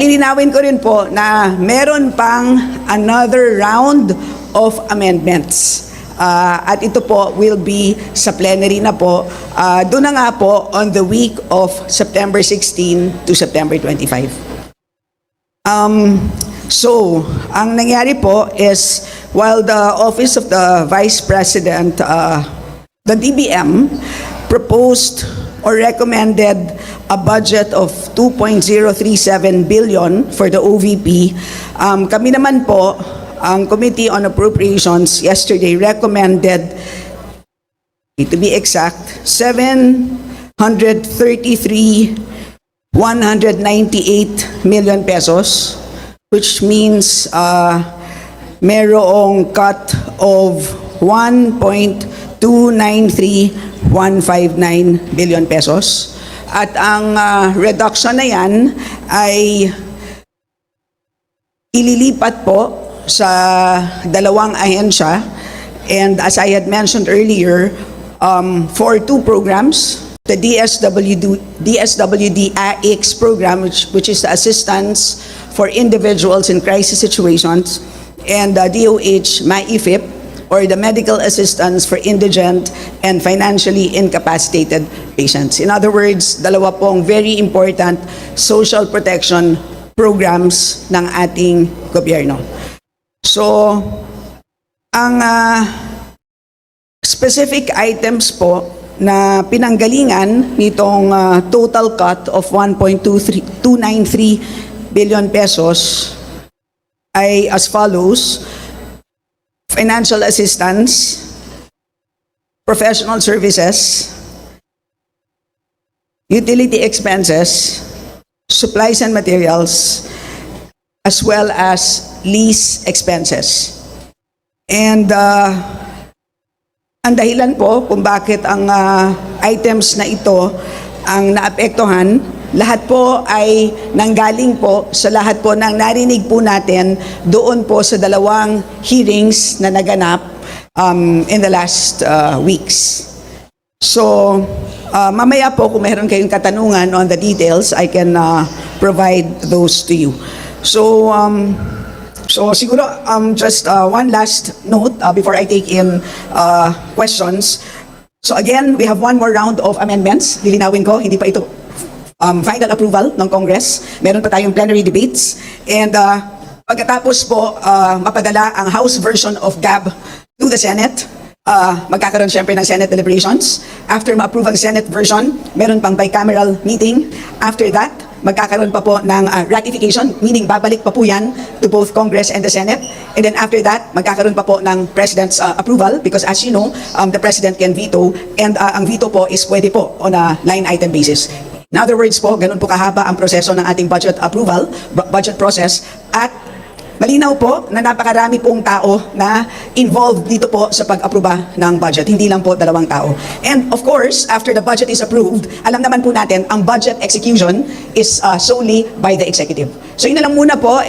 Ilinawin ko rin po na meron pang another round of amendments. At ito po will be sa plenary na po. Doon na nga po on the week of September 16 to September 25. So, ang nangyari po is while the Office of the Vice President, the DBM, proposed or recommended a budget of 2.037 billion for the OVP. Kami naman po, ang Committee on Appropriations yesterday recommended, to be exact, 733,198 million pesos, which means merong cut of 1.293159 billion pesos. At ang reduction na yan ay ililipat po sa dalawang ahensya. And as I had mentioned earlier, for two programs, the DSWD AX program, which is the assistance for individuals in crisis situations, and the DOH MAIFIP, or the medical assistance for indigent and financially incapacitated patients. In other words, dalawa pong very important social protection programs ng ating gobyerno. So, ang specific items po na pinanggalingan nitong total cut of 1.293 billion pesos ay as follows: financial assistance, professional services, utility expenses, supplies and materials, as well as lease expenses. And ang dahilan po kung bakit ang items na ito ang naapektuhan, lahat po ay nanggaling po sa lahat po ng narinig po natin doon po sa dalawang hearings na naganap in the last weeks. So, mamaya po kung meron kayong katanungan on the details, I can provide those to you. So, siguro just one last note before I take in questions. So again, we have one more round of amendments. Lilinawin ko, hindi pa ito final approval ng Congress. Meron pa tayong plenary debates. And pagkatapos po mapadala ang House version of GAB to the Senate, magkakaroon syempre ng Senate deliberations. After ma-approve ang Senate version, meron pang bicameral meeting. After that, magkakaroon pa po ng ratification, meaning babalik pa po yan to both Congress and the Senate. And then after that, magkakaroon pa po ng President's approval because as you know, the President can veto, and ang veto po is pwede po on a line item basis. In other words po, ganun po kahaba ang proseso ng ating budget approval, budget process, at malinaw po na napakarami pong tao na involved dito po sa pag-aproba ng budget, hindi lang po dalawang tao. And of course, after the budget is approved, alam naman po natin, ang budget execution is solely by the executive. So yun na lang muna po.